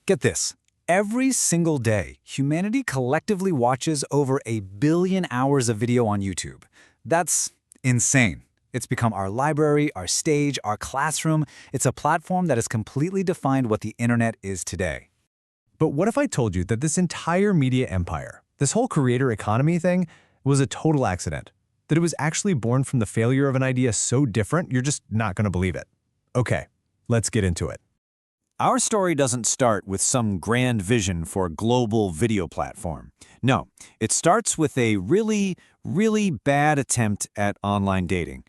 Get this. Every single day, humanity collectively watches over 1 billion hours of video on YouTube. That's insane. It's become our library, our stage, our classroom. It's a platform that has completely defined what the internet is today. But what if I told you that this entire media empire, this whole creator economy thing, was a total accident? That it was actually born from the failure of an idea so different, you're just not going to believe it. Okay, let's get into it. Our story doesn't start with some grand vision for a global video platform. No, it starts with a really bad attempt at online dating.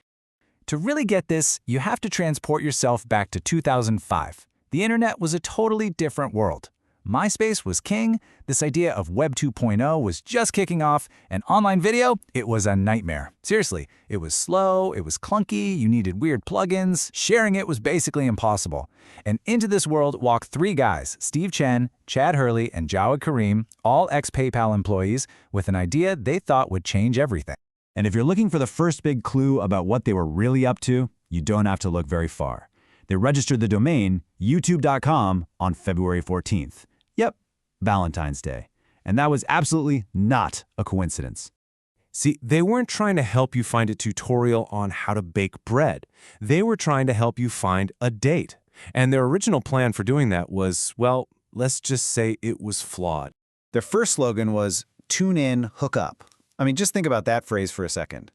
To really get this, you have to transport yourself back to 2005. The internet was a totally different world. MySpace was king, this idea of Web 2.0 was just kicking off, and online video, it was a nightmare. Seriously, it was slow, it was clunky, you needed weird plugins, sharing it was basically impossible. And into this world walked 3 guys, Steve Chen, Chad Hurley, and Jawed Karim, all ex-PayPal employees, with an idea they thought would change everything. And if you're looking for the first big clue about what they were really up to, you don't have to look very far. They registered the domain youtube.com on February 14th. Yep, Valentine's Day. And that was absolutely not a coincidence. See, they weren't trying to help you find a tutorial on how to bake bread. They were trying to help you find a date. And their original plan for doing that was, well, let's just say it was flawed. Their first slogan was, "Tune in, hook up." I mean, just think about that phrase for a second.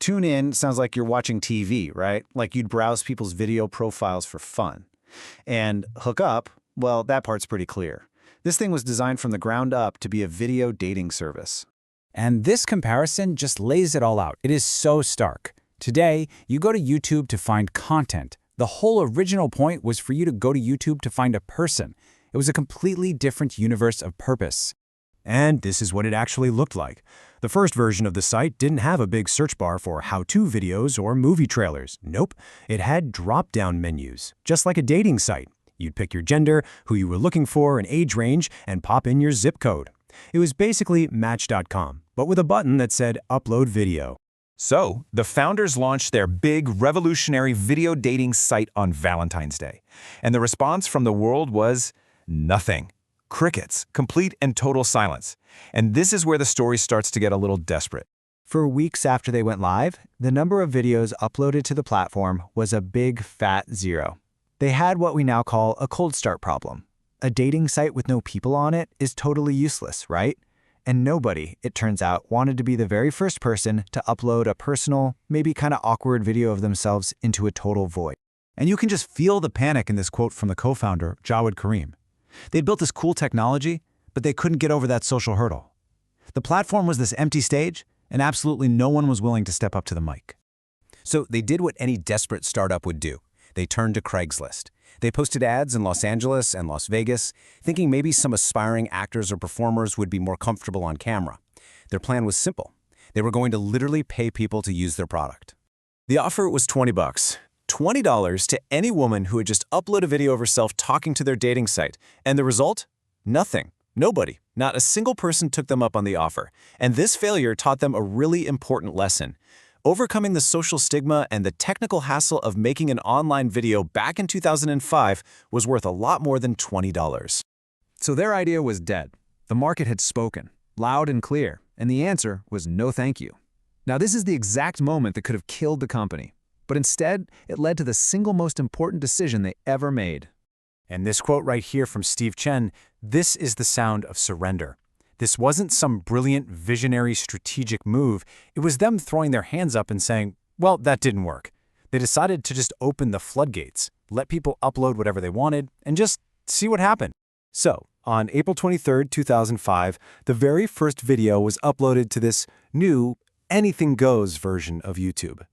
Tune in sounds like you're watching TV, right? Like you'd browse people's video profiles for fun. And hook up, well, that part's pretty clear. This thing was designed from the ground up to be a video dating service. And this comparison just lays it all out. It is so stark. Today, you go to YouTube to find content. The whole original point was for you to go to YouTube to find a person. It was a completely different universe of purpose. And this is what it actually looked like. The first version of the site didn't have a big search bar for how-to videos or movie trailers. Nope, it had drop-down menus, just like a dating site. You'd pick your gender, who you were looking for, an age range, and pop in your zip code. It was basically Match.com, but with a button that said Upload Video. So, the founders launched their big, revolutionary video dating site on Valentine's Day. And the response from the world was nothing. Crickets, complete and total silence. And this is where the story starts to get a little desperate. For weeks after they went live, the number of videos uploaded to the platform was a big fat 0. They had what we now call a cold start problem. A dating site with no people on it is totally useless, right? And nobody, it turns out, wanted to be the very first person to upload a personal, maybe kind of awkward video of themselves into a total void. And you can just feel the panic in this quote from the co-founder, Jawed Karim. They'd built this cool technology, but they couldn't get over that social hurdle. The platform was this empty stage, and absolutely no one was willing to step up to the mic. So they did what any desperate startup would do. They turned to Craigslist. They posted ads in Los Angeles and Las Vegas, thinking maybe some aspiring actors or performers would be more comfortable on camera. Their plan was simple. They were going to literally pay people to use their product. The offer was $20. $20 to any woman who had just uploaded a video of herself talking to their dating site. And the result? Nothing. Nobody. Not a single person took them up on the offer. And this failure taught them a really important lesson. Overcoming the social stigma and the technical hassle of making an online video back in 2005 was worth a lot more than $20. So their idea was dead. The market had spoken, loud and clear, and the answer was no thank you. Now this is the exact moment that could have killed the company. But instead, it led to the single most important decision they ever made. And this quote right here from Steve Chen, this is the sound of surrender. This wasn't some brilliant, visionary, strategic move. It was them throwing their hands up and saying, well, that didn't work. They decided to just open the floodgates, let people upload whatever they wanted, and just see what happened. So, on April 23, 2005, the very first video was uploaded to this new anything goes version of YouTube.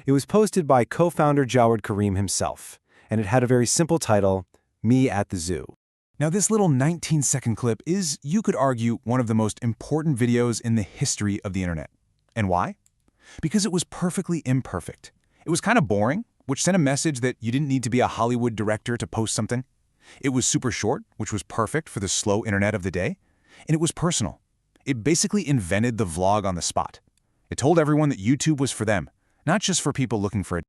It was posted by co-founder Jawed Karim himself, and it had a very simple title, Me at the Zoo. Now this little 19-second clip is, you could argue, one of the most important videos in the history of the internet. And why? Because it was perfectly imperfect. It was kind of boring, which sent a message that you didn't need to be a Hollywood director to post something. It was super short, which was perfect for the slow internet of the day. And it was personal. It basically invented the vlog on the spot. It told everyone that YouTube was for them, not just for people looking for it.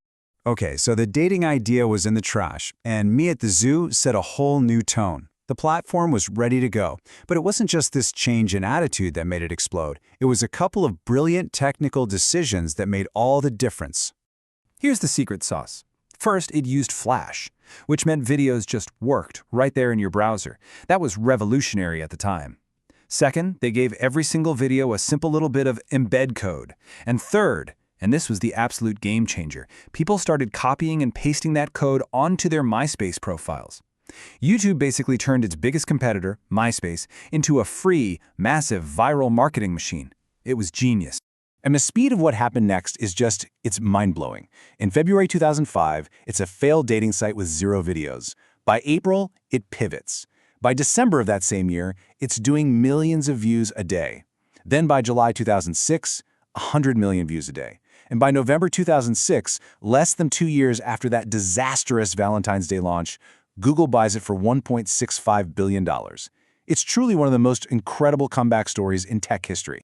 Okay, so the dating idea was in the trash, and Me at the Zoo set a whole new tone. The platform was ready to go, but it wasn't just this change in attitude that made it explode. It was a couple of brilliant technical decisions that made all the difference. Here's the secret sauce. First, it used Flash, which meant videos just worked right there in your browser. That was revolutionary at the time. Second, they gave every single video a simple little bit of embed code. And third, and this was the absolute game changer, people started copying and pasting that code onto their MySpace profiles. YouTube basically turned its biggest competitor, MySpace, into a free, massive viral marketing machine. It was genius. And the speed of what happened next is it's mind-blowing. In February 2005, it's a failed dating site with 0 videos. By April, it pivots. By December of that same year, it's doing millions of views a day. Then by July 2006, 100 million views a day. And by November 2006, less than 2 years after that disastrous Valentine's Day launch, Google buys it for $1.65 billion. It's truly one of the most incredible comeback stories in tech history.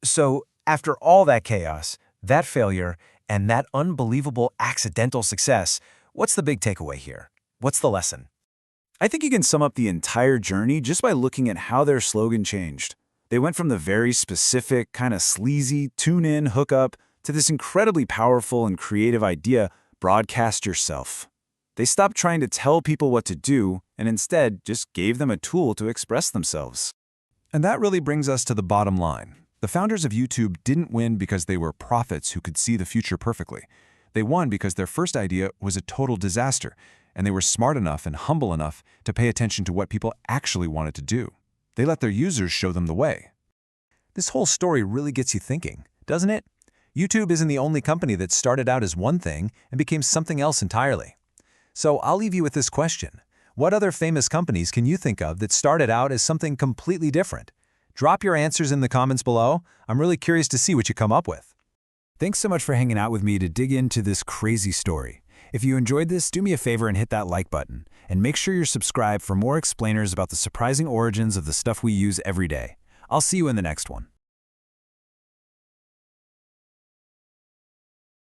So, after all that chaos, that failure, and that unbelievable accidental success, what's the big takeaway here? What's the lesson? I think you can sum up the entire journey just by looking at how their slogan changed. They went from the very specific, kind of sleazy, tune-in, hookup, to this incredibly powerful and creative idea, broadcast yourself. They stopped trying to tell people what to do, and instead just gave them a tool to express themselves. And that really brings us to the bottom line. The founders of YouTube didn't win because they were prophets who could see the future perfectly. They won because their first idea was a total disaster, and they were smart enough and humble enough to pay attention to what people actually wanted to do. They let their users show them the way. This whole story really gets you thinking, doesn't it? YouTube isn't the only company that started out as one thing and became something else entirely. So I'll leave you with this question. What other famous companies can you think of that started out as something completely different? Drop your answers in the comments below. I'm really curious to see what you come up with. Thanks so much for hanging out with me to dig into this crazy story. If you enjoyed this, do me a favor and hit that like button. And make sure you're subscribed for more explainers about the surprising origins of the stuff we use every day. I'll see you in the next one.